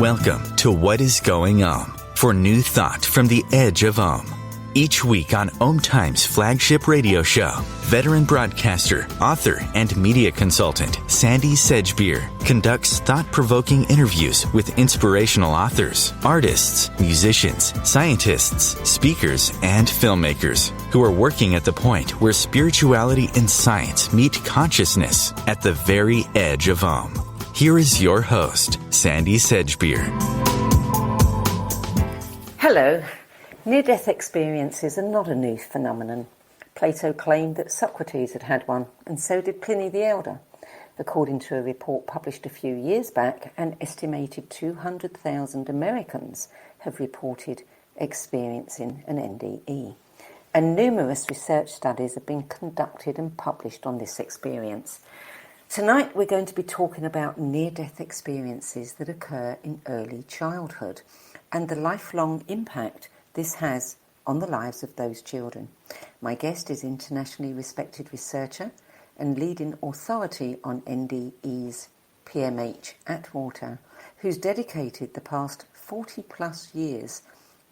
Welcome to What is Going On for new thought from the edge of Om. Each week on OMTimes flagship radio show, veteran broadcaster, author, and media consultant Sandie Sedgbeer conducts thought-provoking interviews with inspirational authors, artists, musicians, scientists, speakers, and filmmakers who are working at the point where spirituality and science meet consciousness at the very edge of Om. Here is your host, Sandie Sedgbeer. Hello. Near-death experiences are not a new phenomenon. Plato claimed that Socrates had had one, and so did Pliny the Elder. According to a report published a few years back, an estimated 200,000 Americans have reported experiencing an NDE. And numerous research studies have been conducted and published on this experience. Tonight we're going to be talking about near-death experiences that occur in early childhood and the lifelong impact this has on the lives of those children. My guest is internationally respected researcher and leading authority on NDEs, PMH Atwater, who's dedicated the past 40 plus years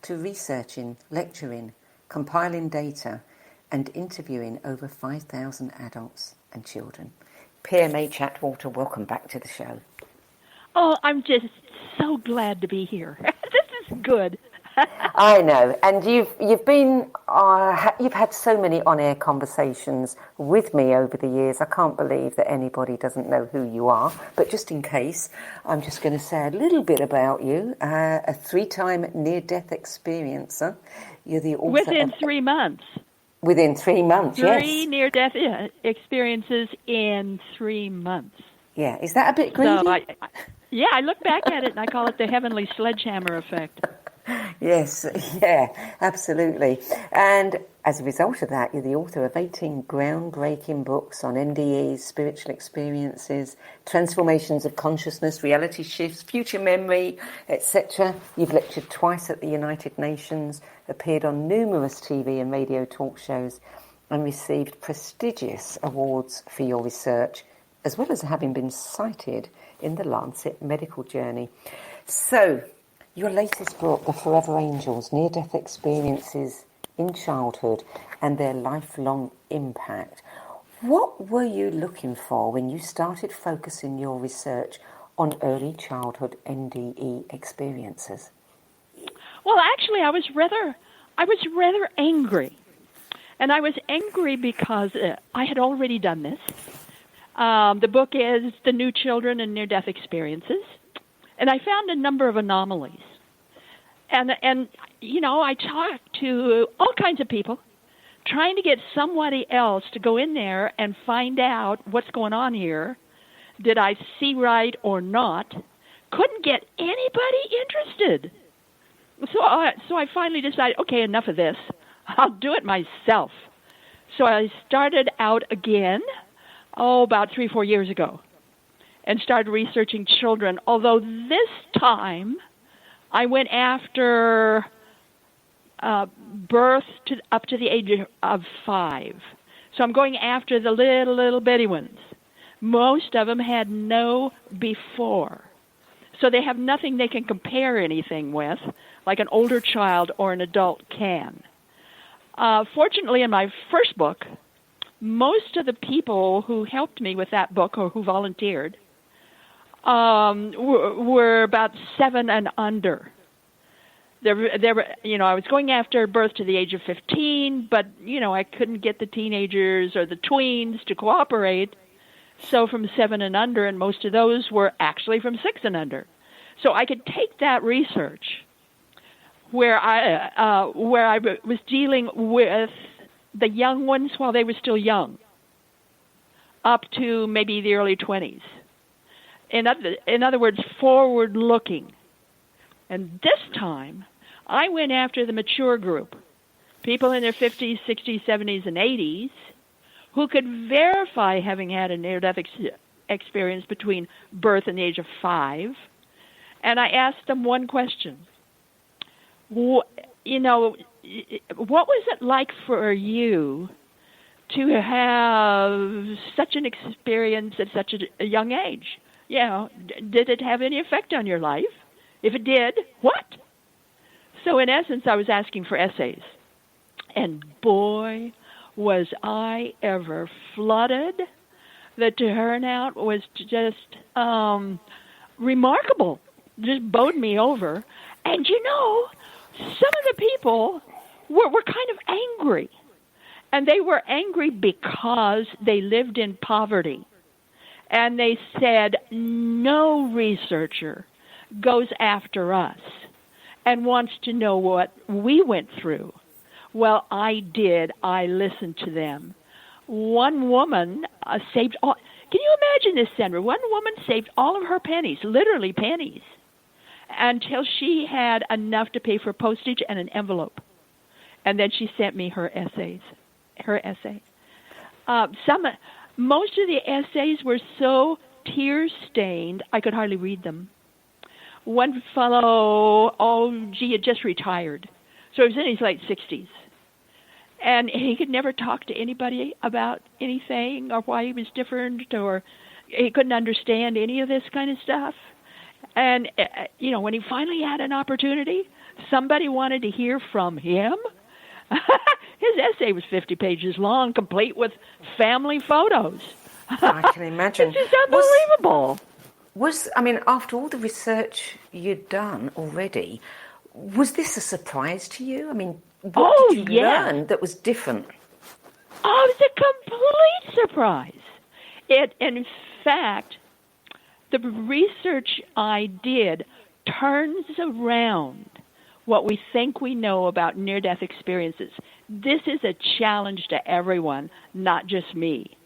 to researching, lecturing, compiling data and interviewing over 5,000 adults and children. PMH Atwater, welcome back to the show. Oh, I'm just so glad to be here. This is good. I know, and you've been you've had so many on-air conversations with me over the years. I can't believe that anybody doesn't know who you are. But just in case, I'm just going to say a little bit about you. A 3-time near-death experiencer. You're the author within 3 months. Within 3 months, yes. 3 near-death experiences in 3 months. Yeah, is that a bit greedy? So I look back at it and I call it the heavenly sledgehammer effect. Yes, yeah, absolutely. And as a result of that, you're the author of 18 groundbreaking books on NDEs, spiritual experiences, transformations of consciousness, reality shifts, future memory, etc. You've lectured twice at the United Nations, appeared on numerous TV and radio talk shows, and received prestigious awards for your research, as well as having been cited in the Lancet Medical Journal. So, your latest book, The Forever Angels, Near-Death Experiences in Childhood and Their Lifelong Impact. What were you looking for when you started focusing your research on early childhood NDE experiences? Well, actually, I was rather angry. And I was angry because I had already done this. The book is The New Children and Near-Death Experiences. And I found a number of anomalies. And you know, I talked to all kinds of people, trying to get somebody else to go in there and find out what's going on here. Did I see right or not? Couldn't get anybody interested. So I finally decided, okay, enough of this. I'll do it myself. So I started out again, about 3-4 years ago, and started researching children, although this time I went after birth up to the age of 5. So I'm going after the little bitty ones. Most of them had no before. So they have nothing they can compare anything with, like an older child or an adult can. Fortunately, in my first book, most of the people who helped me with that book or who volunteered were about 7 and under. There were, I was going after birth to the age of 15, but, I couldn't get the teenagers or the tweens to cooperate. So from 7 and under, and most of those were actually from 6 and under. So I could take that research where I was dealing with the young ones while they were still young, up to maybe the early 20s. In other words, forward-looking. And this time, I went after the mature group, people in their 50s, 60s, 70s, and 80s, who could verify having had a near-death experience between birth and the age of 5. And I asked them one question. What was it like for you to have such an experience at such a young age? Did it have any effect on your life? If it did, what? So in essence, I was asking for essays. And boy, was I ever flooded. The turnout was just remarkable. Just bowed me over. And some of the people were kind of angry. And they were angry because they lived in poverty. And they said, no researcher goes after us and wants to know what we went through. Well, I did. I listened to them. One woman saved all. Can you imagine this, Sandra? One woman saved all of her pennies, literally pennies, until she had enough to pay for postage and an envelope. And then she sent me her essay. Most of the essays were so tear-stained, I could hardly read them. One fellow, he had just retired. So he was in his late 60s. And he could never talk to anybody about anything or why he was different, or he couldn't understand any of this kind of stuff. And, when he finally had an opportunity, somebody wanted to hear from him. His essay was 50 pages long, complete with family photos. I can imagine. It's just unbelievable. After all the research you'd done already, was this a surprise to you? What did you learn that was different? Oh, it was a complete surprise. In fact, the research I did turns around what we think we know about near-death experiences. This is a challenge to everyone, not just me.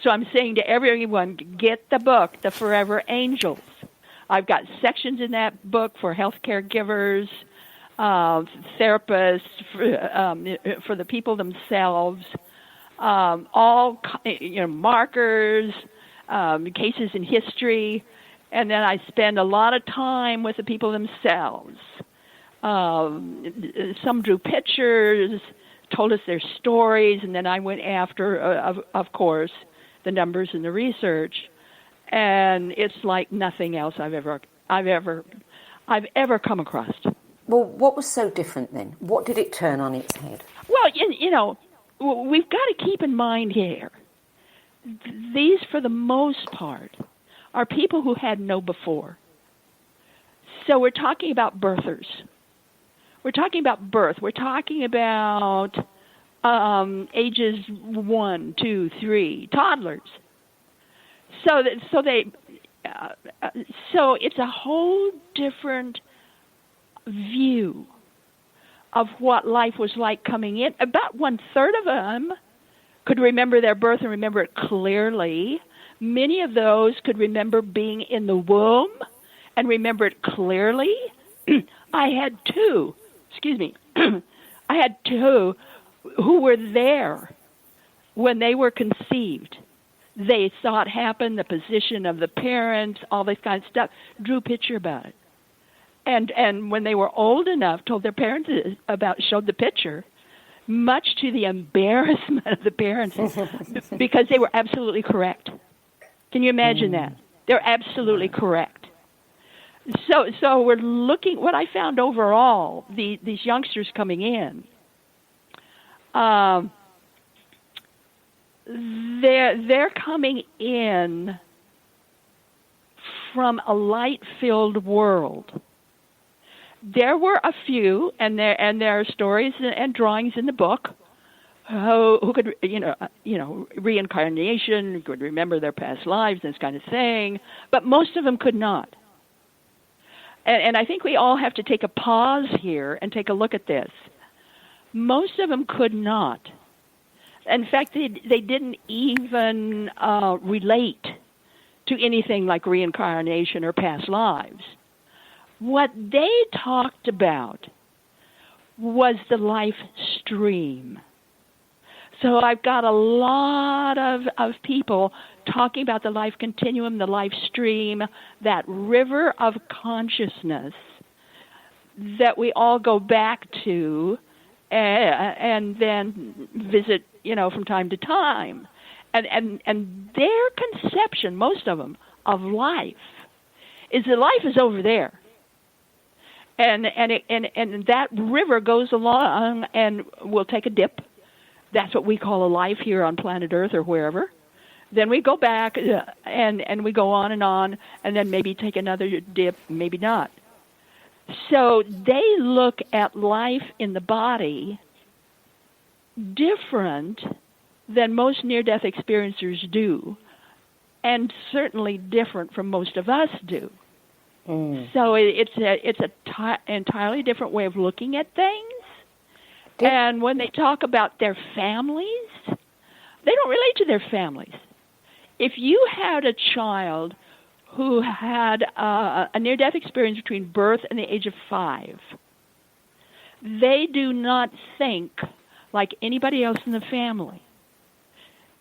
So I'm saying to everyone, get the book, The Forever Angels. I've got sections in that book for healthcare givers, therapists, for the people themselves, all markers, cases in history, and then I spend a lot of time with the people themselves. Some drew pictures, told us their stories, and then I went after, of course, the numbers and the research, and it's like nothing else I've ever come across. Well, what was so different then? What did it turn on its head? Well, we've got to keep in mind here, these, for the most part, are people who had no before. So we're talking about birthers. We're talking about birth. We're talking about ages 1, 2, 3, toddlers. So it's a whole different view of what life was like coming in. About 1/3 of them could remember their birth and remember it clearly. Many of those could remember being in the womb and remember it clearly. I had two who were there when they were conceived. They saw it happen, the position of the parents, all this kind of stuff, drew a picture about it. And when they were old enough, told their parents showed the picture, much to the embarrassment of the parents, because they were absolutely correct. Can you imagine that? They're absolutely correct. So we're looking, what I found overall, these youngsters coming in, they're coming in from a light-filled world. There were a few, and there are stories and drawings in the book who could, reincarnation, could remember their past lives, this kind of thing, but most of them could not. And I think we all have to take a pause here and take a look at this. Most of them could not. In fact, they didn't even relate to anything like reincarnation or past lives. What they talked about was the life stream. So I've got a lot of people talking about the life continuum, the life stream, that river of consciousness that we all go back to and then visit, from time to time. And their conception, most of them, of life is that life is over there. and that river goes along and will take a dip. That's what we call a life here on planet Earth or wherever. Then we go back and we go on, and then maybe take another dip, maybe not. So they look at life in the body different than most near-death experiencers do, and certainly different from most of us do. So it's a entirely different way of looking at things. And when they talk about their families, they don't relate to their families. If you had a child who had a near-death experience between birth and the age of 5, they do not think like anybody else in the family.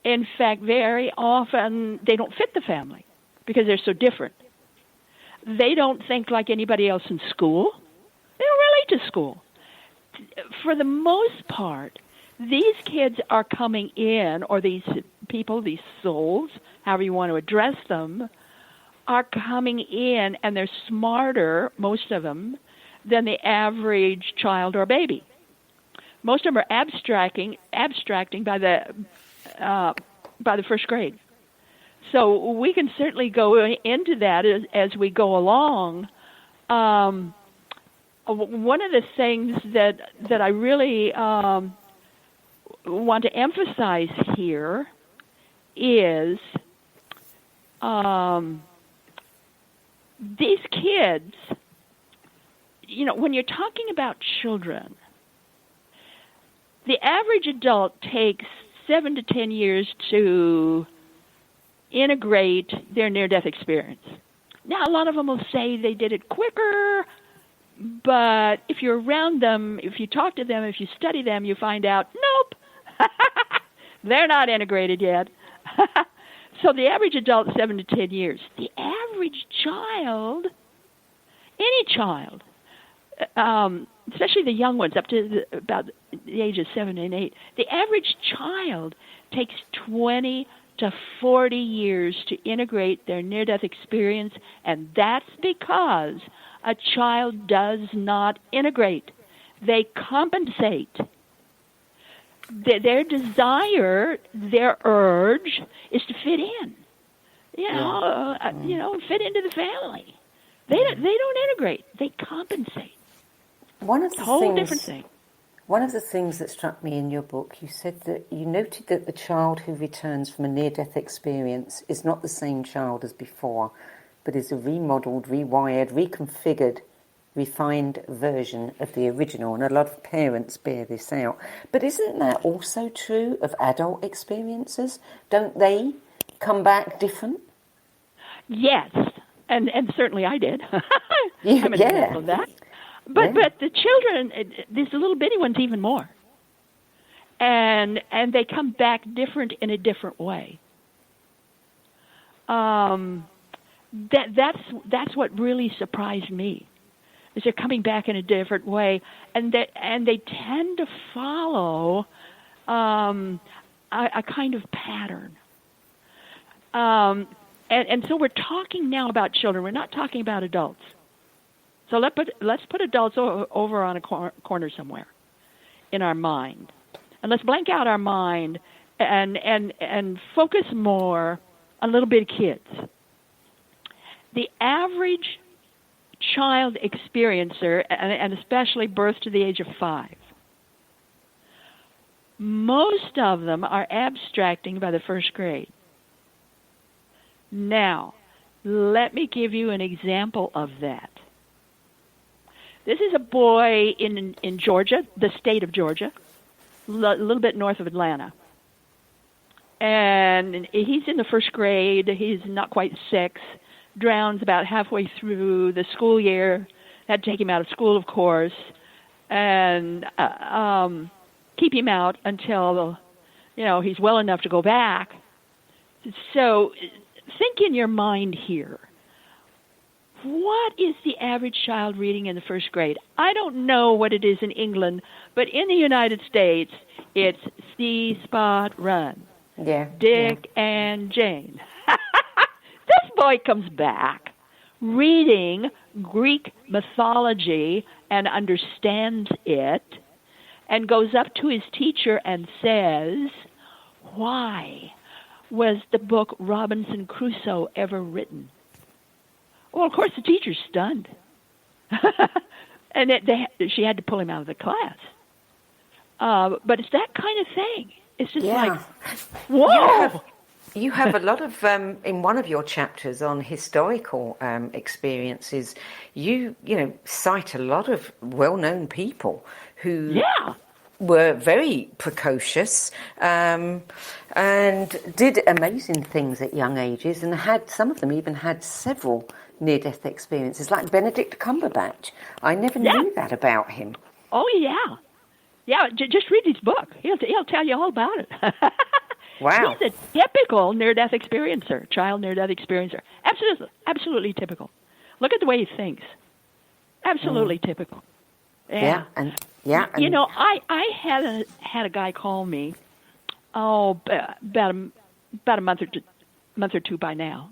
In fact, very often they don't fit the family because they're so different. They don't think like anybody else in school. They don't relate to school. For the most part, these kids are coming in, or these people, these souls, however you want to address them, are coming in, and they're smarter, most of them, than the average child or baby. Most of them are abstracting by the first grade. So we can certainly go into that as we go along. One of the things that I really want to emphasize here is these kids, when you're talking about children, the average adult takes 7 to 10 years to integrate their near-death experience. Now, a lot of them will say they did it quicker, but if you're around them, if you talk to them, if you study them, you find out, nope, they're not integrated yet. So the average adult, 7 to 10 years. The average child, any child, especially the young ones up to about the age of 7 and 8, the average child takes 20 to 40 years to integrate their near-death experience, and that's because a child does not integrate. They compensate. Their desire, their urge, is to fit in. Fit into the family. They don't integrate. They compensate. Different thing. One of the things that struck me in your book, you said that you noted that the child who returns from a near-death experience is not the same child as before, but is a remodeled, rewired, reconfigured, refined version of the original, and a lot of parents bear this out. But isn't that also true of adult experiences? Don't they come back different? Yes, and certainly I did. I'm an example of that. But the children, these little bitty ones, even more, and they come back different in a different way. That's what really surprised me, is they're coming back in a different way, and they tend to follow a kind of pattern. And so we're talking now about children. We're not talking about adults. So let's put adults over on a corner somewhere in our mind, and let's blank out our mind and focus more on little bitty kids. The average child experiencer, and especially birth to the age of 5, most of them are abstracting by the first grade. Now, let me give you an example of that. This is a boy in Georgia, the state of Georgia, a little bit north of Atlanta. And he's in the first grade. He's not quite 6. Drowns about halfway through the school year. Had to take him out of school, of course, and keep him out until, he's well enough to go back. So think in your mind here. What is the average child reading in the first grade? I don't know what it is in England, but in the United States, it's See, Spot, Run. Yeah. Dick and Jane. This boy comes back reading Greek mythology and understands it, and goes up to his teacher and says, "Why was the book Robinson Crusoe ever written?" Well, of course, the teacher's stunned. And she had to pull him out of the class. But it's that kind of thing. It's just like, whoa! You have a lot of, in one of your chapters on historical experiences, you cite a lot of well-known people who were very precocious and did amazing things at young ages, and some of them even had several near-death experiences, like Benedict Cumberbatch. I never knew that about him. Oh, yeah. Yeah, just read his book. He'll tell you all about it. Wow. He's a typical near-death experiencer, child near-death experiencer. Absolutely typical. Look at the way he thinks. Absolutely typical. Yeah. And I had a guy call me, about a month or two by now.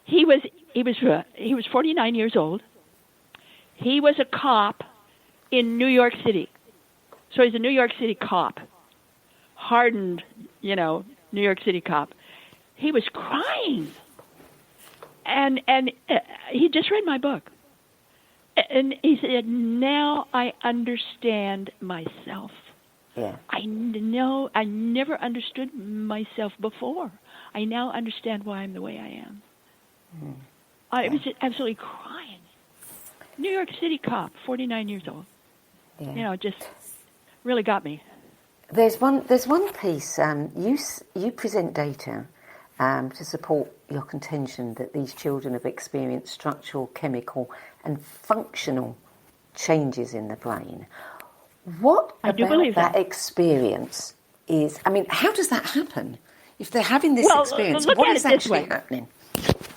He was 49 years old. He was a cop in New York City. So he's a New York City cop, hardened, New York City cop. He was crying, and he just read my book, and he said, "Now I understand myself. Yeah. I know I never understood myself before. I now understand why I'm the way I am." I was just absolutely crying. New York City cop, 49 years old. Yeah. Just really got me. There's one piece, you present data to support your contention that these children have experienced structural, chemical and functional changes in the brain. What about that experience is, how does that happen? If they're having this experience, what is actually happening?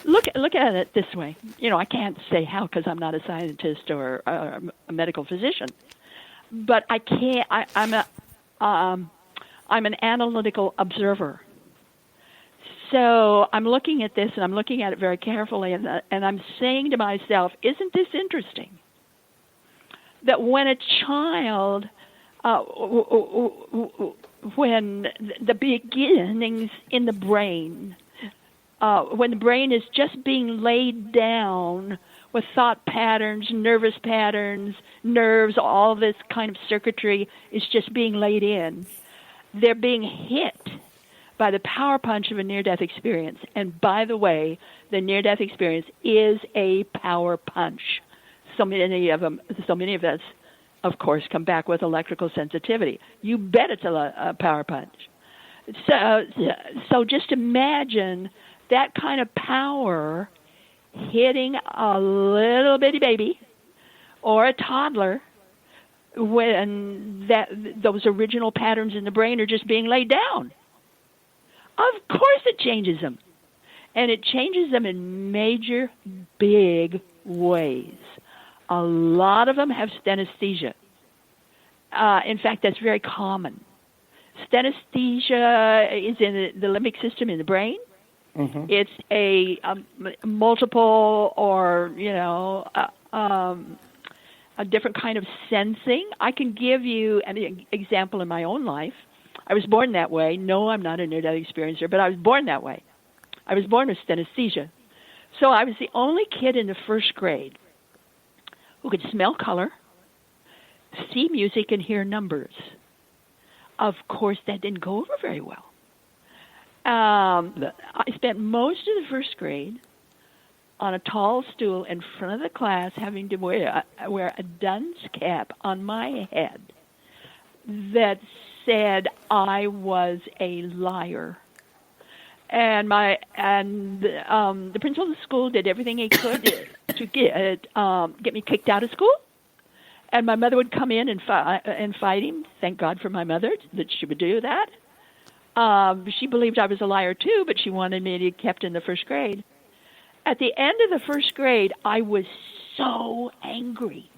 Look at it this way. I can't say how because I'm not a scientist or a medical physician. But I can't. I'm an analytical observer. So I'm looking at this, and I'm looking at it very carefully, and I'm saying to myself, "Isn't this interesting? That when a child, when the beginnings in the brain, when the brain is just being laid down with thought patterns, nervous patterns, nerves, all this kind of circuitry is just being laid in, they're being hit by the power punch of a near-death experience." And by the way, the near-death experience is a power punch. So many of us, of course, come back with electrical sensitivity. You bet it's a power punch. So just imagine that kind of power hitting a little bitty baby or a toddler when those original patterns in the brain are just being laid down. Of course it changes them. And it changes them in major, big ways. A lot of them have synesthesia. In fact, that's very common. Synesthesia is in the limbic system in the brain. Mm-hmm. It's a multiple or, a different kind of sensing. I can give you an example in my own life. I was born that way. No, I'm not a near-death experiencer, but I was born that way. I was born with synesthesia. So I was the only kid in the first grade who could smell color, see music, and hear numbers. Of course, that didn't go over very well. I spent most of the first grade on a tall stool in front of the class having to wear a dunce cap on my head that said I was a liar. And the principal of the school did everything he could to get me kicked out of school. And my mother would come in and fight him. Thank God for my mother that she would do that. She believed I was a liar too, but she wanted me to be kept in the first grade. At the end of the first grade, I was so angry,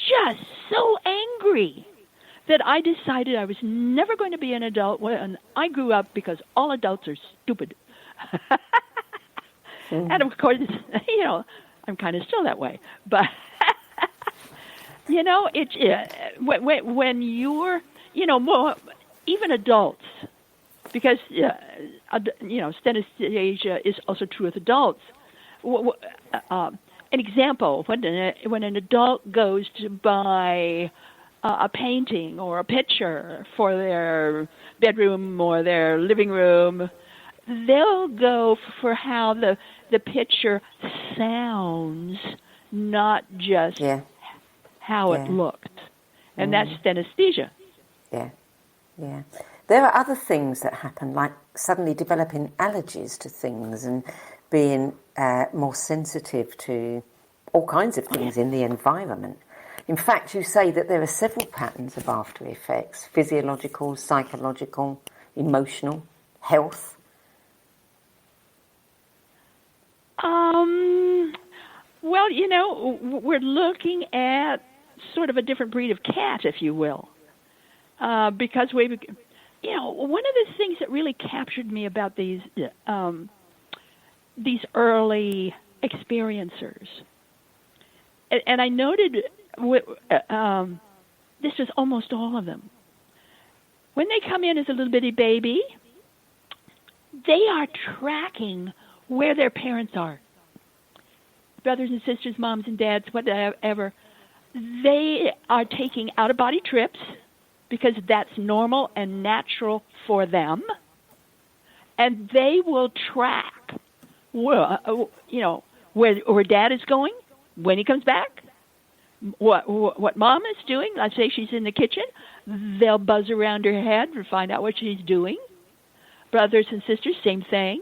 just so angry, that I decided I was never going to be an adult when I grew up because all adults are stupid. And of course, I'm kind of still that way. But, when you're, more, even adults, because, synesthesia is also true with adults. An example, when an adult goes to buy a painting or a picture for their bedroom or their living room, they'll go for how the picture sounds, not just how it looked. And that's synesthesia. Yeah. There are other things that happen, like suddenly developing allergies to things and being more sensitive to all kinds of things in the environment. In fact, you say that there are several patterns of after effects: physiological, psychological, emotional, health. Well, we're looking at sort of a different breed of cat, if you will, because one of the things that really captured me about these early experiencers, and I noted this was almost all of them. When they come in as a little bitty baby, they are tracking where their parents are. Brothers and sisters, moms and dads, whatever. They are taking out-of-body trips because that's normal and natural for them. And they will track where dad is going, when he comes back, what mom is doing. Let's say she's in the kitchen. They'll buzz around her head and find out what she's doing. Brothers and sisters, same thing.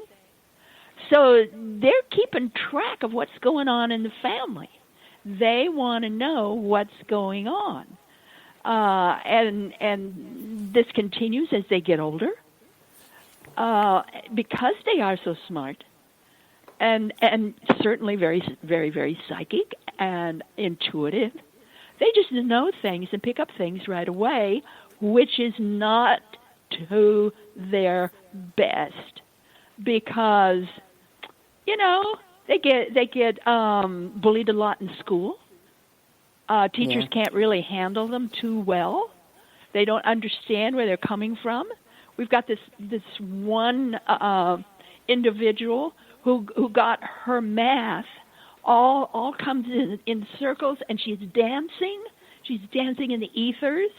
So they're keeping track of what's going on in the family. They want to know what's going on. And this continues as they get older. Because they are so smart and certainly very, very, very psychic and intuitive, they just know things and pick up things right away, which is not to their best, because they get bullied a lot in school. Teachers can't really handle them too well. They don't understand where they're coming from. We've got this one individual who got her math all comes in circles, and she's dancing. She's dancing in the ethers,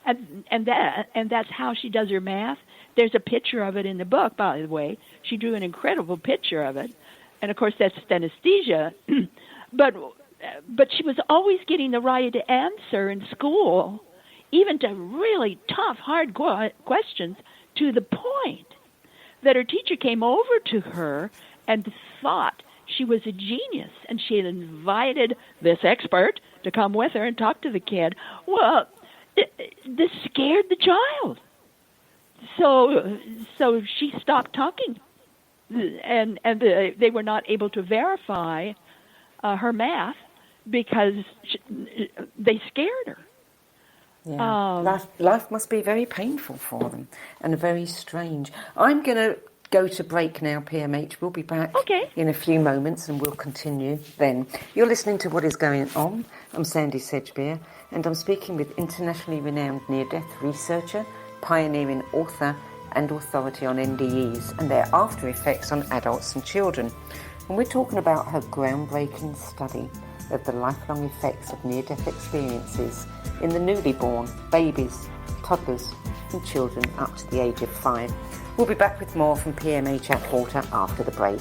and that's how she does her math. There's a picture of it in the book, by the way. She drew an incredible picture of it, and of course that's synesthesia. But she was always getting the right answer in school, even to really tough, hard questions, to the point that her teacher came over to her and thought she was a genius, and she had invited this expert to come with her and talk to the kid. Well, this scared the child. So she stopped talking, and they were not able to verify her math because they scared her. Yeah. Life must be very painful for them and very strange. I'm going to go to break now, PMH. We'll be back in a few moments and we'll continue then. You're listening to What Is Going On. I'm Sandie Sedgbeer, and I'm speaking with internationally renowned near-death researcher, pioneering author and authority on NDEs and their after effects on adults and children. And we're talking about her groundbreaking study of the lifelong effects of near-death experiences in the newly born, babies, toddlers and children up to the age of 5. We'll be back with more from PMH Atwater after the break.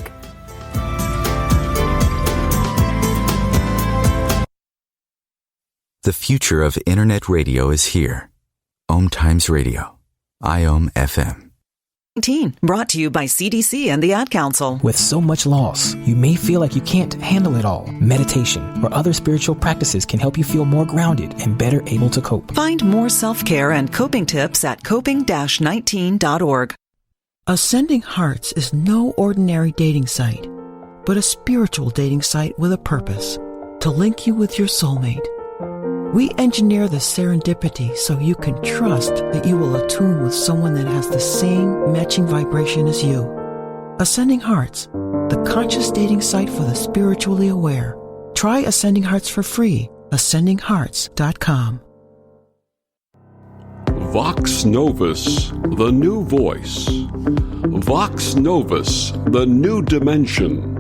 The future of Internet radio is here. OMTimes Radio. IOM FM. Brought to you by CDC and the Ad Council. With so much loss, you may feel like you can't handle it all. Meditation or other spiritual practices can help you feel more grounded and better able to cope. Find more self-care and coping tips at coping-19.org. Ascending Hearts is no ordinary dating site, but a spiritual dating site with a purpose: to link you with your soulmate. We engineer the serendipity so you can trust that you will attune with someone that has the same matching vibration as you. Ascending Hearts, the conscious dating site for the spiritually aware. Try Ascending Hearts for free. AscendingHearts.com. Vox Novus, the new voice. Vox Novus, the new dimension.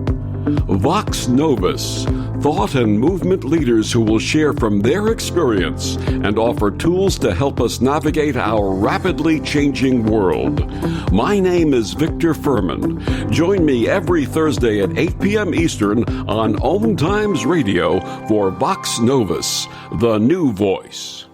Vox Novus, thought and movement leaders who will share from their experience and offer tools to help us navigate our rapidly changing world. My name is Victor Furman. Join me every Thursday at 8 p.m. Eastern on OMTimes Radio for Vox Novus, the new voice.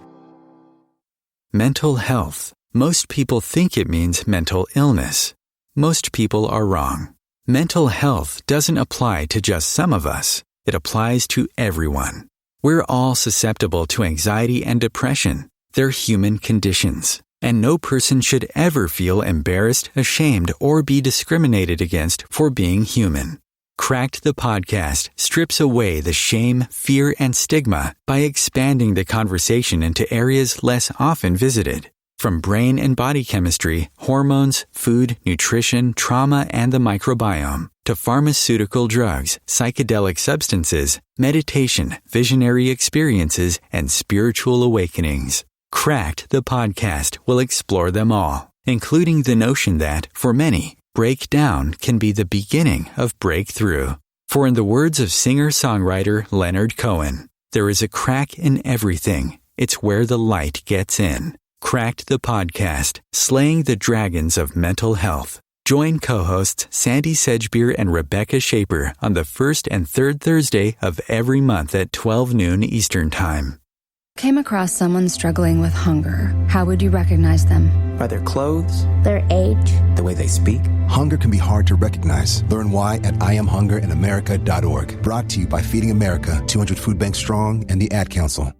Mental health. Most people think it means mental illness. Most people are wrong. Mental health doesn't apply to just some of us. It applies to everyone. We're all susceptible to anxiety and depression. They're human conditions, and no person should ever feel embarrassed, ashamed, or be discriminated against for being human. Cracked the podcast strips away the shame, fear, and stigma by expanding the conversation into areas less often visited. From brain and body chemistry, hormones, food, nutrition, trauma, and the microbiome, to pharmaceutical drugs, psychedelic substances, meditation, visionary experiences, and spiritual awakenings. Cracked the podcast will explore them all, including the notion that, for many, breakdown can be the beginning of breakthrough. For in the words of singer-songwriter Leonard Cohen, there is a crack in everything. It's where the light gets in. Cracked the podcast, slaying the dragons of mental health. Join co-hosts Sandie Sedgbeer and Rebecca Shaper on the first and third Thursday of every month at 12 noon Eastern Time. Came across someone struggling with hunger. How would you recognize them? By their clothes, their age, the way they speak. Hunger can be hard to recognize. Learn why at IamHungerInAmerica.org. Brought to you by Feeding America, 200 Food Banks Strong, and the Ad Council.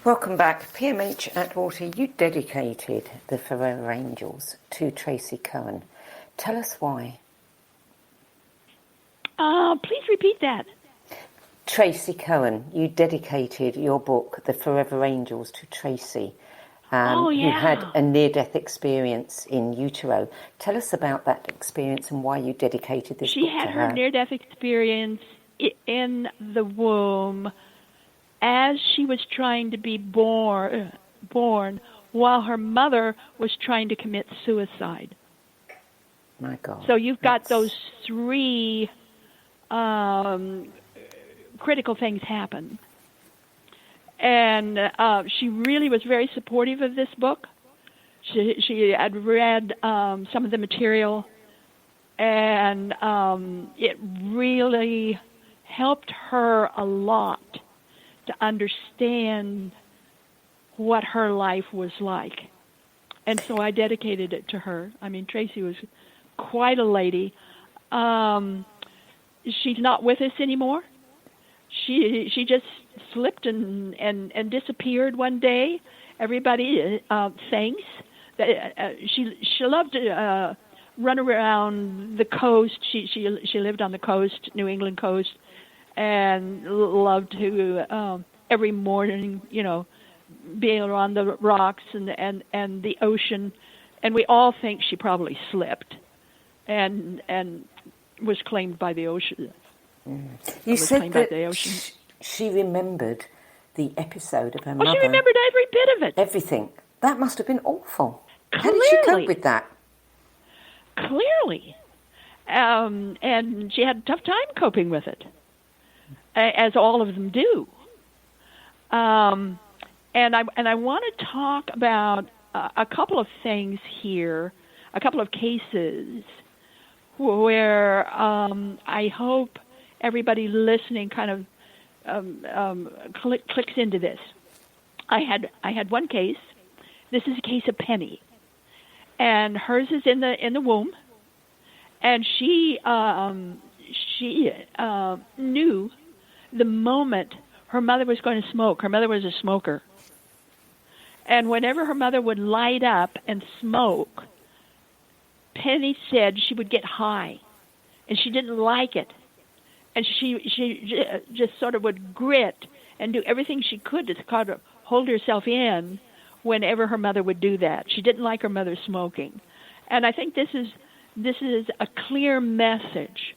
Welcome back. PMH Atwater, you dedicated the Forever Angels to Tracy Cohen. Tell us why. Please repeat that. Tracy Cohen, you dedicated your book, The Forever Angels, to Tracy, who had a near-death experience in utero. Tell us about that experience and why you dedicated this book to her. She had her near-death experience in the womb as she was trying to be born while her mother was trying to commit suicide. My God. So you've got those three critical things happen. And she really was very supportive of this book. She had read some of the material, and it really helped her a lot to understand what her life was like. And so I dedicated it to her. I mean, Tracy was quite a lady. She's not with us anymore. She just slipped and disappeared one day. Everybody thinks that she loved to run around the coast. She lived on the coast, New England coast, and loved to every morning, being around the rocks and the ocean. And we all think she probably slipped and was claimed by the ocean. You said that she remembered the episode of her mother. Oh, she remembered every bit of it. Everything. That must have been awful. Clearly. How did she cope with that? Clearly. And she had a tough time coping with it, as all of them do. And I want to talk about a couple of things here, a couple of cases where I hope everybody listening kind of clicks into this. I had one case. This is a case of Penny, and hers is in the womb, and she knew the moment her mother was going to smoke. Her mother was a smoker, and whenever her mother would light up and smoke, Penny said she would get high, and she didn't like it. And she just sort of would grit and do everything she could to kind of hold herself in whenever her mother would do that. She didn't like her mother smoking. And I think this is a clear message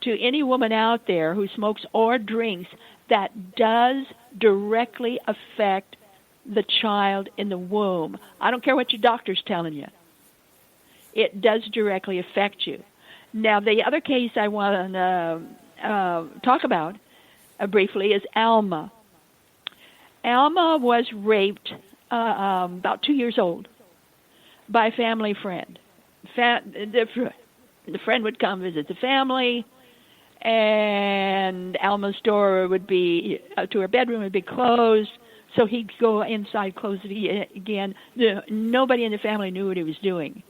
to any woman out there who smokes or drinks that does directly affect the child in the womb. I don't care what your doctor's telling you. It does directly affect you. Now, the other case I want to talk about briefly is Alma. Alma was raped about 2 years old by a family friend. The friend would come visit the family, and Alma's door would be to her bedroom would be closed, so he'd go inside, close it again. Nobody in the family knew what he was doing.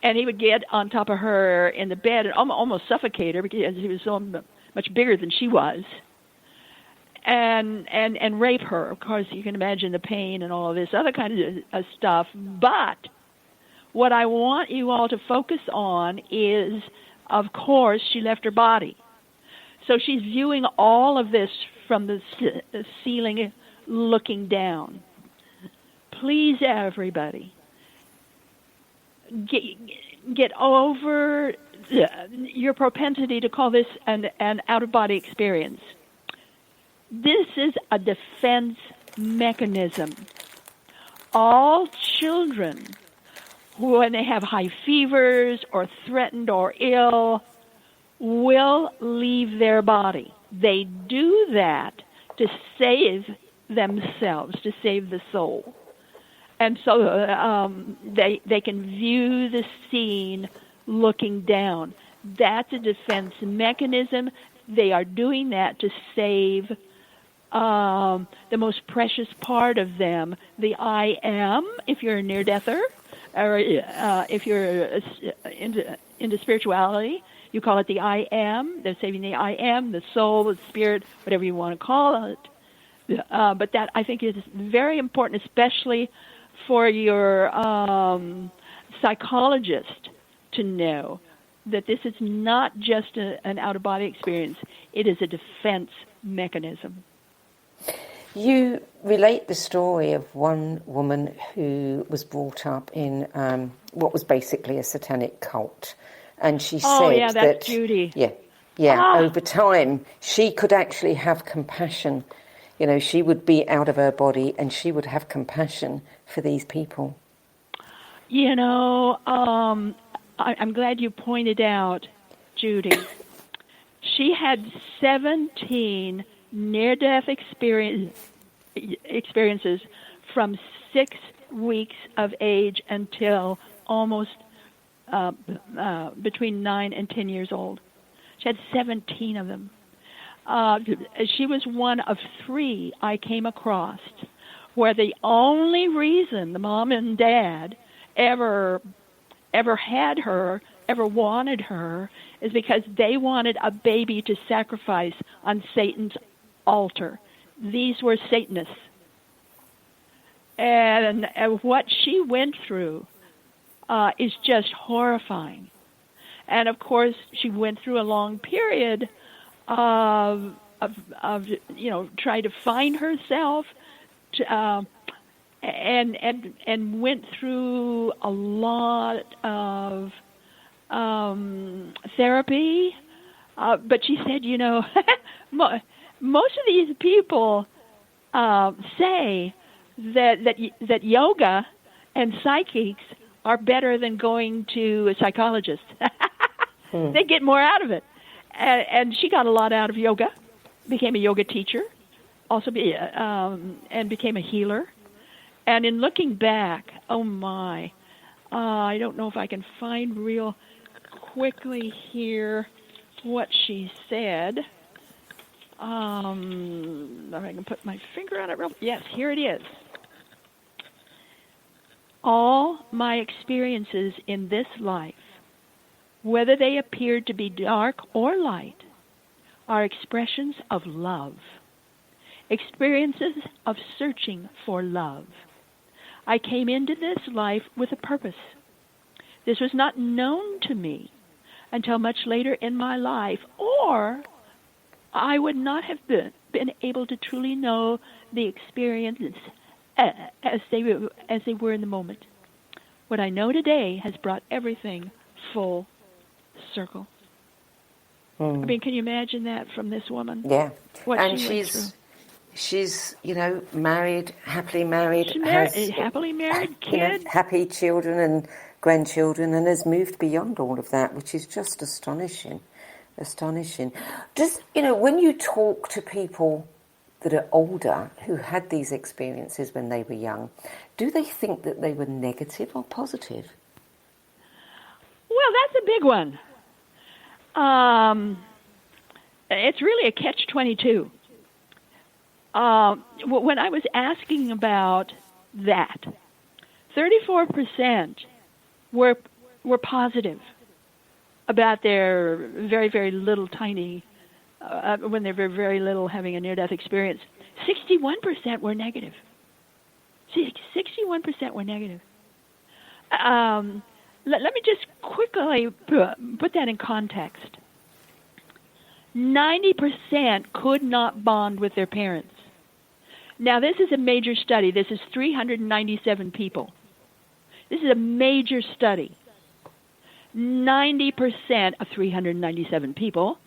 And he would get on top of her in the bed and almost suffocate her because he was so much bigger than she was, and rape her. Of course, you can imagine the pain and all of this other kind of stuff. But what I want you all to focus on is, of course, she left her body. So she's viewing all of this from the ceiling, looking down. Please, everybody, get over your propensity to call this an out-of-body experience. This is a defense mechanism. All children, when they have high fevers or threatened or ill, will leave their body. They do that to save themselves, to save the soul. And so they can view the scene looking down. That's a defense mechanism. They are doing that to save the most precious part of them, the I am, if you're a near-deather, or if you're into spirituality, you call it the I am. They're saving the I am, the soul, the spirit, whatever you want to call it. But that, I think, is very important, especially for your psychologist to know that this is not just an out-of-body experience. It is a defense mechanism. You relate the story of one woman who was brought up in what was basically a satanic cult. And she said that's Judy. Over time, she could actually have compassion. You know, she would be out of her body and she would have compassion for these people. You know, I'm glad you pointed out Judy. She had 17 near-death experiences from 6 weeks of age until almost between 9 and 10 years old. She had 17 of them. She was one of 3 I came across where the only reason the mom and dad ever had her, ever wanted her, is because they wanted a baby to sacrifice on Satan's altar. These were Satanists. And what she went through is just horrifying. And of course, she went through a long period of trying to find herself, and went through a lot of therapy. But she said, most of these people say that yoga and psychics are better than going to a psychologist. They get more out of it. And she got a lot out of yoga, became a yoga teacher, also and became a healer. And in looking back, oh my, I don't know if I can find real quickly here what she said. If I can put my finger on it real. Yes, here it is. All my experiences in this life, whether they appeared to be dark or light, are expressions of love, experiences of searching for love. I came into this life with a purpose. This was not known to me until much later in my life, or I would not have been able to truly know the experiences as they were in the moment. What I know today has brought everything full circle. I mean, can you imagine that from this woman? Yeah. What and she went through. she's, married, happily married. She's happily married, kid. Happy children and grandchildren, and has moved beyond all of that, which is just astonishing. Astonishing. Just, when you talk to people that are older who had these experiences when they were young, do they think that they were negative or positive? Well, that's a big one. It's really a catch-22. When I was asking about that, 34% were positive about their very, very little tiny, when they were very little having a near-death experience. 61% were negative. 61% were negative. Let me just quickly put that in context. 90% could not bond with their parents. Now, this is a major study. This is 397 people. This is a major study. 90% of 397 people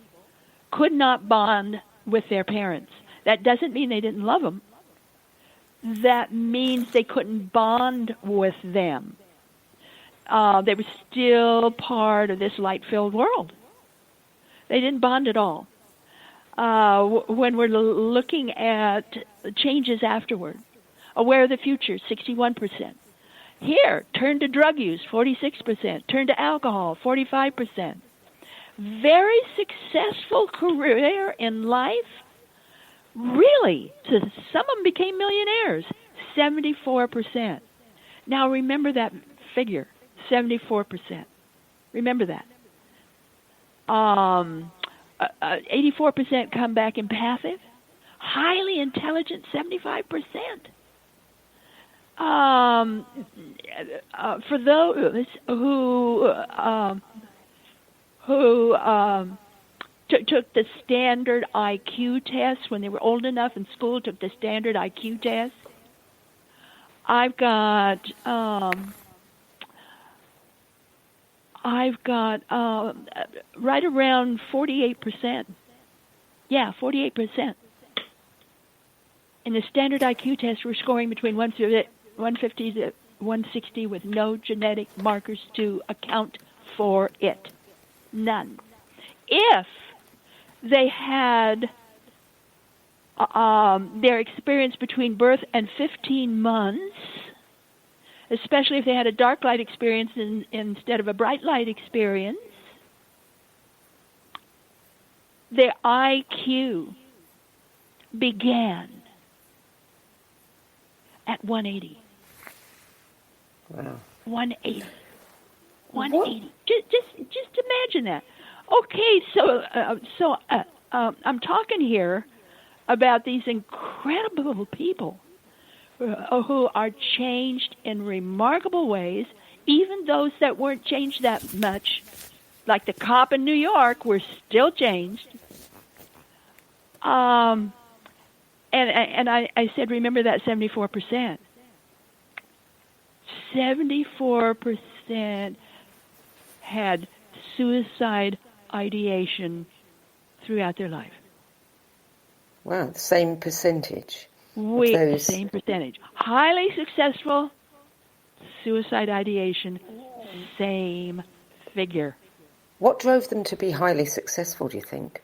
could not bond with their parents. That doesn't mean they didn't love them. That means they couldn't bond with them. They were still part of this light-filled world. They didn't bond at all. When we're looking at changes afterward, aware of the future, 61%. Here, turn to drug use, 46%. Turn to alcohol, 45%. Very successful career in life. Really, some of them became millionaires, 74%. Now remember that figure, 74%. Remember that. 84% come back empathic. Highly intelligent, 75%. For those who took the standard IQ test when they were old enough in school, took the standard IQ test, I've got right around 48%. Yeah, 48%. In the standard IQ test, we're scoring between 150 to 160 with no genetic markers to account for it. None. If they had their experience between birth and 15 months, especially if they had a dark light experience instead of a bright light experience, their IQ began at 180. Wow. 180. 180. Just imagine that. Okay, so I'm talking here about these incredible people who are changed in remarkable ways, even those that weren't changed that much, like the cop in New York, were still changed. And I said, remember that 74%. 74% had suicide ideation throughout their life. Wow, the same percentage. The same percentage. Highly successful, suicide ideation, same figure. What drove them to be highly successful, do you think?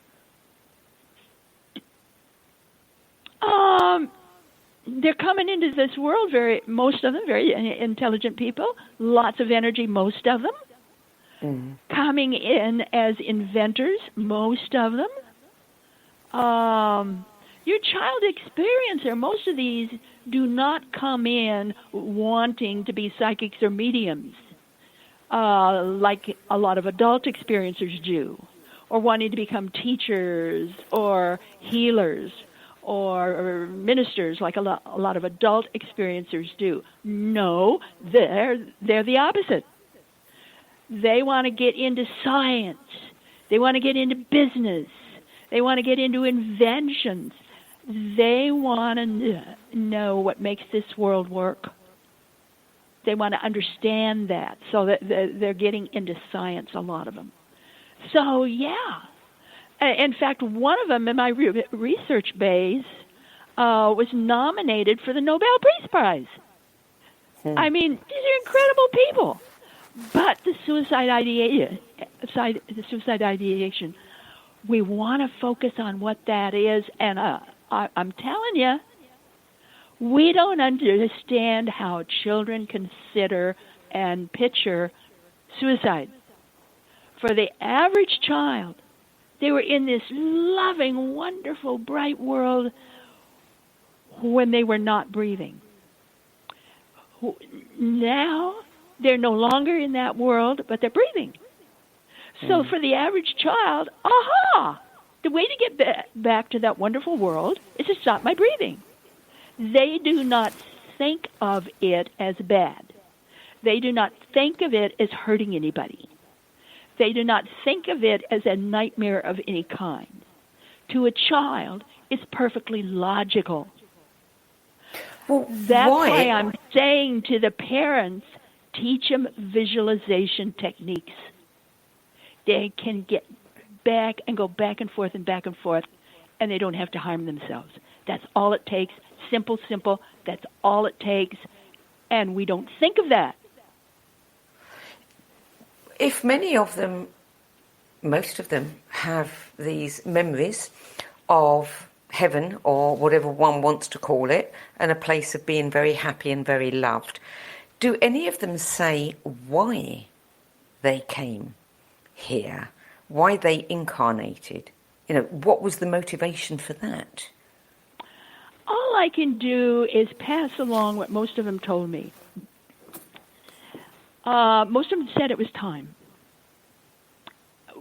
They're coming into this world, most of them, very intelligent people, lots of energy, most of them. Coming in as inventors, most of them. Your child experiencer, most of these do not come in wanting to be psychics or mediums, like a lot of adult experiencers do, or wanting to become teachers or healers or ministers like a lot of adult experiencers do. No, they're the opposite. They want to get into science. They want to get into business. They want to get into inventions. They want to know what makes this world work. They want to understand that, so that they're getting into science, a lot of them. So, yeah. In fact, one of them in my research base was nominated for the Nobel Peace Prize. I mean, these are incredible people. But the suicide ideation, we want to focus on what that is. And I'm telling you, we don't understand how children consider and picture suicide. For the average child, they were in this loving, wonderful, bright world when they were not breathing. Now, they're no longer in that world, but they're breathing. So for the average child, the way to get back to that wonderful world is to stop my breathing. They do not think of it as bad. They do not think of it as hurting anybody. They do not think of it as a nightmare of any kind. To a child, it's perfectly logical. Well, that's why I'm saying to the parents, teach them visualization techniques. They can get back and go back and forth, and they don't have to harm themselves. That's all it takes. Simple, simple. That's all it takes. And we don't think of that. If many of them, most of them, have these memories of heaven, or whatever one wants to call it, and a place of being very happy and very loved, do any of them say why they came here, why they incarnated? You know, what was the motivation for that? All I can do is pass along what most of them told me. Most of them said it was time.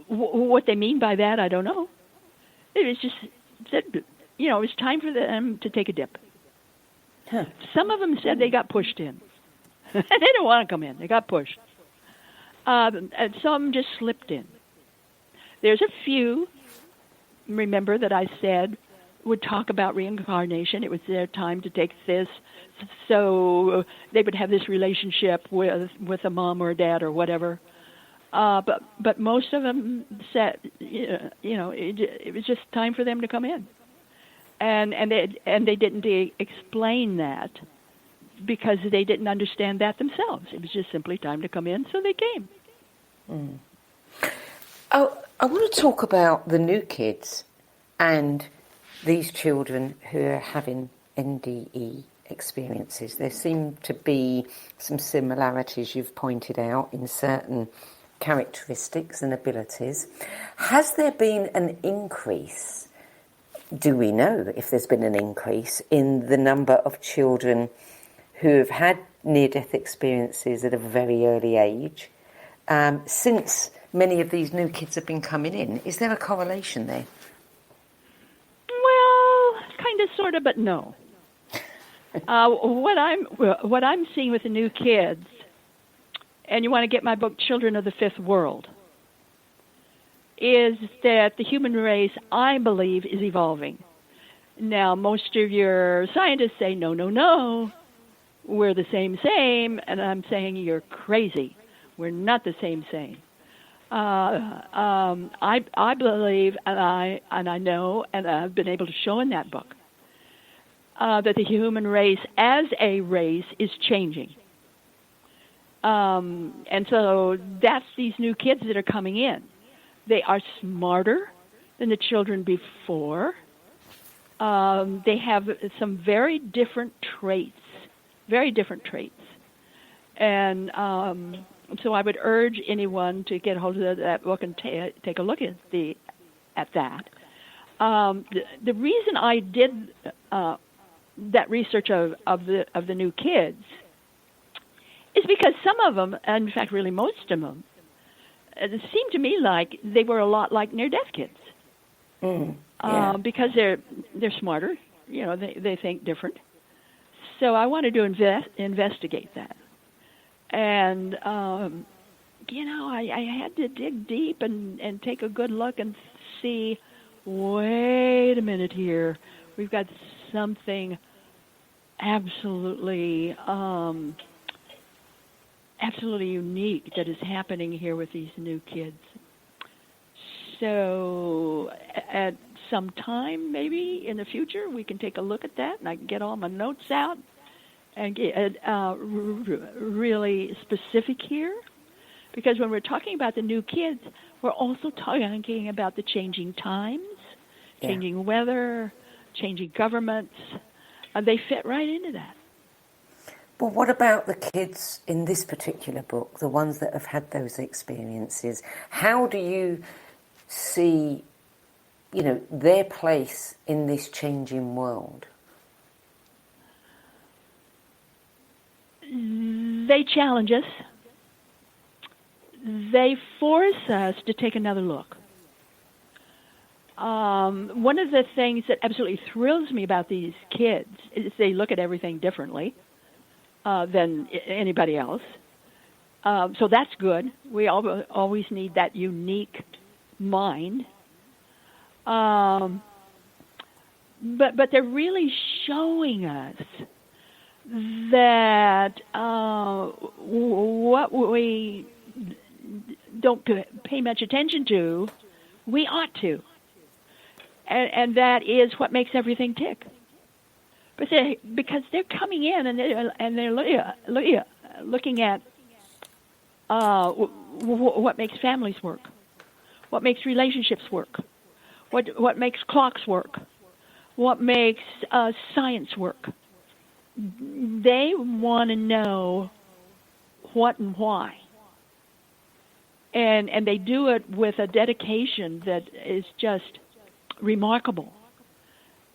What they mean by that, I don't know. It was just said, it was time for them to take a dip. Huh. Some of them said they got pushed in. They didn't want to come in. They got pushed. And some just slipped in. There's a few, remember that I said, would talk about reincarnation. It was their time to take this. So they would have this relationship with a mom or a dad or whatever. But most of them said, it was just time for them to come in. And they didn't explain that because they didn't understand that themselves. It was just simply time to come in, so they came. Mm. Oh, I want to talk about the new kids and these children who are having NDE experiences. There seem to be some similarities you've pointed out in certain characteristics and abilities. Has there been an increase? Do we know if there's been an increase in the number of children who have had near-death experiences at a very early age since many of these new kids have been coming in? Is there a correlation there? Well, kind of, sort of, but no. What I'm seeing with the new kids, and you want to get my book, Children of the Fifth World, is that the human race, I believe, is evolving. Now, most of your scientists say, no, we're the same, and I'm saying you're crazy. We're not the same. I believe, and I know, and I've been able to show in that book, that the human race as a race is changing. And so that's these new kids that are coming in. They are smarter than the children before. They have some very different traits. And so I would urge anyone to get hold of that book and take a look at that. The reason I did that research of the new kids is because some of them, and in fact really most of them, it seemed to me like they were a lot like near-death kids. Because they're smarter, they think different. So I wanted to investigate that. And, I had to dig deep and take a good look and see, wait a minute here, we've got something absolutely absolutely unique that is happening here with these new kids. So at some time, maybe in the future, we can take a look at that, and I can get all my notes out and get really specific here. Because when we're talking about the new kids, we're also talking about the changing times, changing weather, changing governments. They fit right into that. But what about the kids in this particular book, the ones that have had those experiences? How do you see, their place in this changing world? They challenge us. They force us to take another look. One of the things that absolutely thrills me about these kids is they look at everything differently than anybody else. So that's good. We always need that unique mind. But they're really showing us that what we don't pay much attention to, we ought to. And that is what makes everything tick. But because they're coming in and they're looking at what makes families work, what makes relationships work, what makes clocks work, what makes science work. They want to know what and why. And they do it with a dedication that is just remarkable.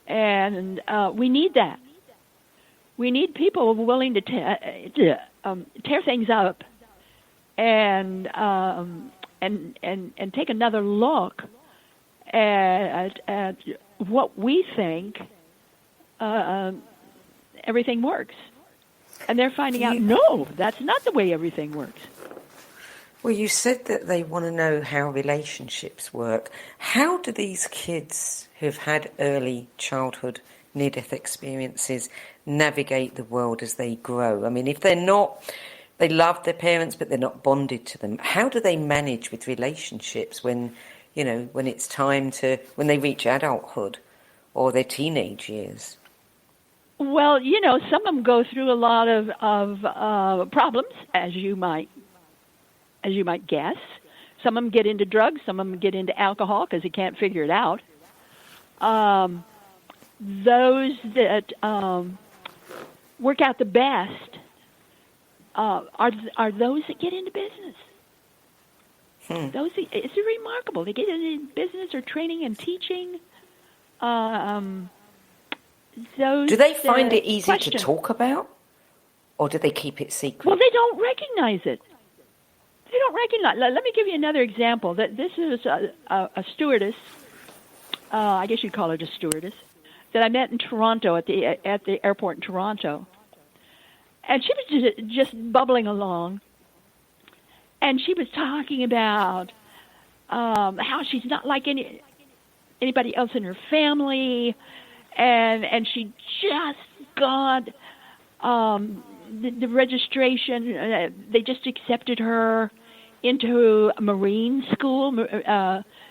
And we need that. We need people willing to tear things up and take another look at what we think everything works. And they're finding out, no, that's not the way everything works. Well, you said that they want to know how relationships work. How do these kids who've had early childhood near-death experiences navigate the world as they grow? I mean, if they're not, they love their parents, but they're not bonded to them, how do they manage with relationships when it's time when they reach adulthood or their teenage years? Well, some of them go through a lot of problems, as you might guess. Some of them get into drugs. Some of them get into alcohol because they can't figure it out. Those that work out the best are those that get into business. It's remarkable. They get into business or training and teaching. Do they find it easy to talk about, or do they keep it secret? Well, they don't recognize it. They don't recognize. Let me give you another example. This is a stewardess. I guess you'd call it a stewardess that I met in Toronto at the airport in Toronto, and she was just bubbling along, and she was talking about how she's not like anybody else in her family, and she just got the registration. They just accepted her into a marine school.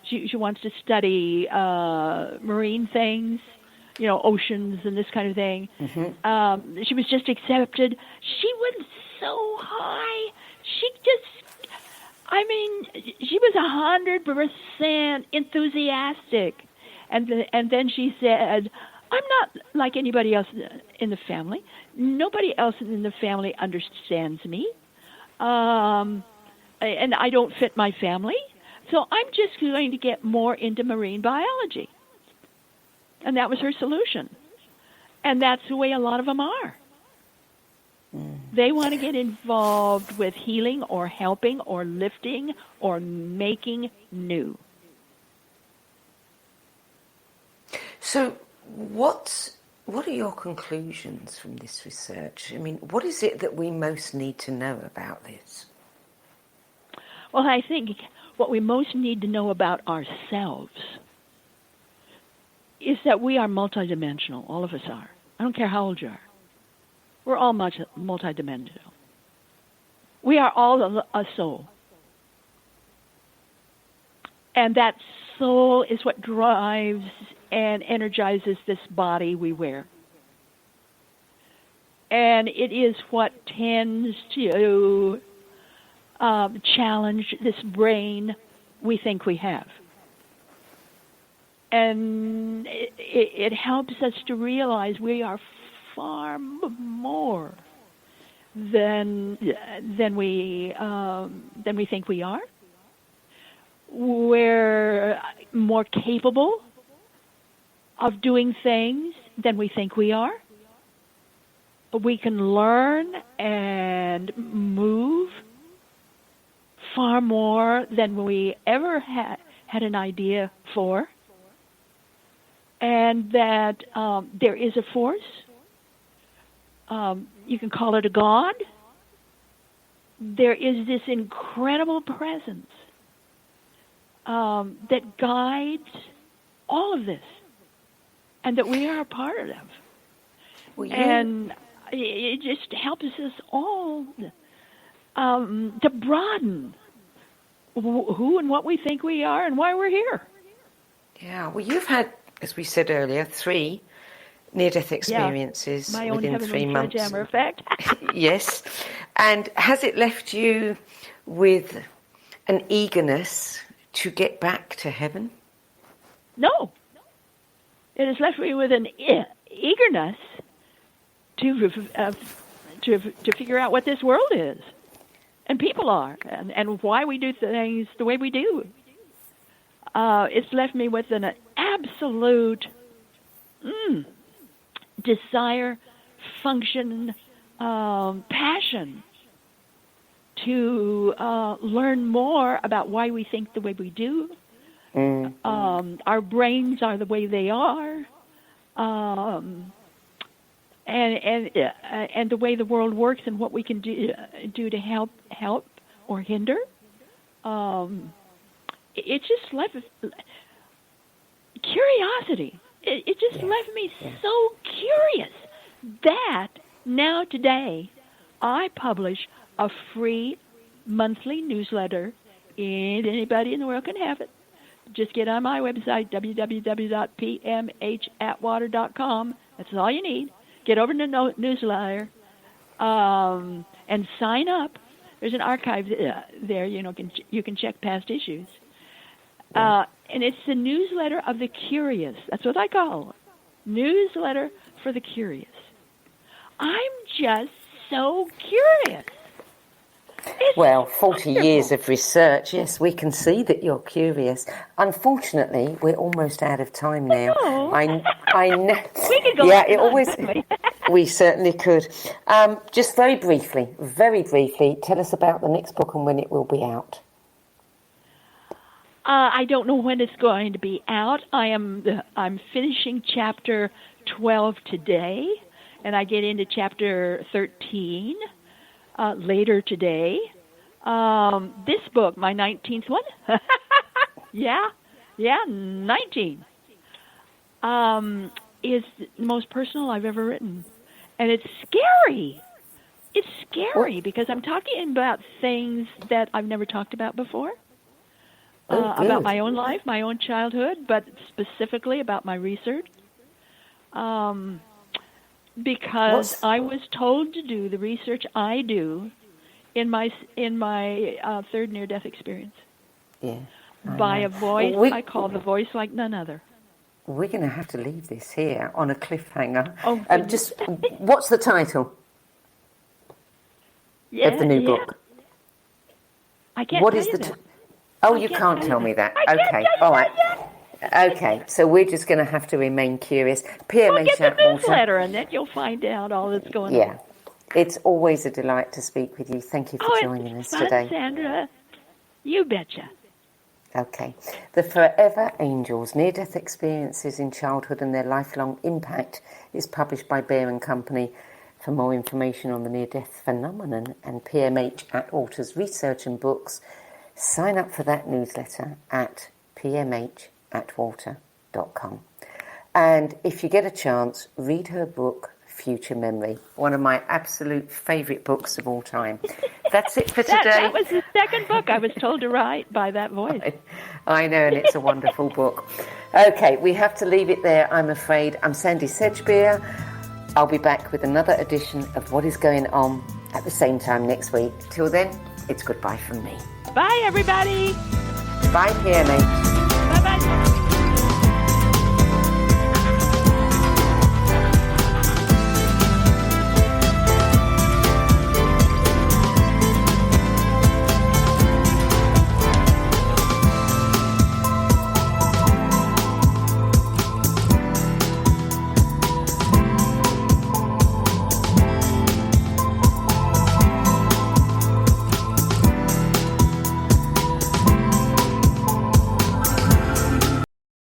She wants to study marine things, oceans and this kind of thing. Mm-hmm. She was just accepted. She went so high. She was 100% enthusiastic. And then she said, I'm not like anybody else in the family. Nobody else in the family understands me. And I don't fit my family. So I'm just going to get more into marine biology. And that was her solution. And that's the way a lot of them are. They want to get involved with healing or helping or lifting or making new. So what are your conclusions from this research? I mean, what is it that we most need to know about this? Well, I think what we most need to know about ourselves is that we are multidimensional. All of us are. I don't care how old you are. We're all multidimensional. We are all a soul. And that soul is what drives and energizes this body we wear. And it is what tends to challenge this brain we think we have. And it helps us to realize we are far more than we think we are. We're more capable of doing things than we think we are. We can learn and move far more than we ever had an idea for. And that there is a force. You can call it a God. There is this incredible presence that guides all of this, and that we are a part of. And it just helps us all to broaden who and what we think we are and why we're here. Yeah, well, you've had, as we said earlier, 3 near-death experiences within 3 months. My own heaven effect. Yes. And has it left you with an eagerness to get back to heaven? No. It has left me with an eagerness to figure out what this world is, and people are, and why we do things the way we do. It's left me with an absolute desire, function, passion to learn more about why we think the way we do. Our brains are the way they are, and the way the world works, and what we can do to help or hinder. It just left curiosity. It just left me so curious that now today I publish a free monthly newsletter, and anybody in the world can have it. Just get on my website, www.pmhatwater.com. That's all you need. Get over to the newsletter and sign up. There's an archive there. You can check past issues. And it's the newsletter of the curious. That's what I call it. Newsletter for the curious. I'm just so curious. Well, 40 years of research, yes, we can see that you're curious. Unfortunately, we're almost out of time now. I know. We could go we certainly could. Just very briefly, tell us about the next book and when it will be out. I don't know when it's going to be out. I'm finishing chapter 12 today, and I get into chapter 13 later today. This book, my 19th one, yeah, 19, is the most personal I've ever written. And it's scary. It's scary because I'm talking about things that I've never talked about before. About my own life, my own childhood, but specifically about my research. Because I was told to do the research I do in my third near-death experience. Yeah. By a voice I call the voice like none other. We're going to have to leave this here on a cliffhanger. Oh, just what's the title of the new book? I can't what tell is you the that. Oh, you can't tell me that. Okay, all right. Okay, so we're just going to have to remain curious. PMH get the Atwater. Newsletter, and then you'll find out all that's going on. Yeah, it's always a delight to speak with you. Thank you for joining us today. Sandra. You betcha. Okay. The Forever Angels, Near-Death Experiences in Childhood and Their Lifelong Impact is published by Bear & Company. For more information on the near-death phenomenon and PMH Atwater's research and books, sign up for that newsletter at pmhatwater.com. And if you get a chance, read her book, Future Memory, one of my absolute favourite books of all time. That's it for today. That was the second book I was told to write by that voice. I know, and it's a wonderful book. Okay, we have to leave it there, I'm afraid. I'm Sandie Sedgbeer. I'll be back with another edition of What is Going On at the same time next week. Till then, it's goodbye from me. Bye, everybody. Bye, PMH.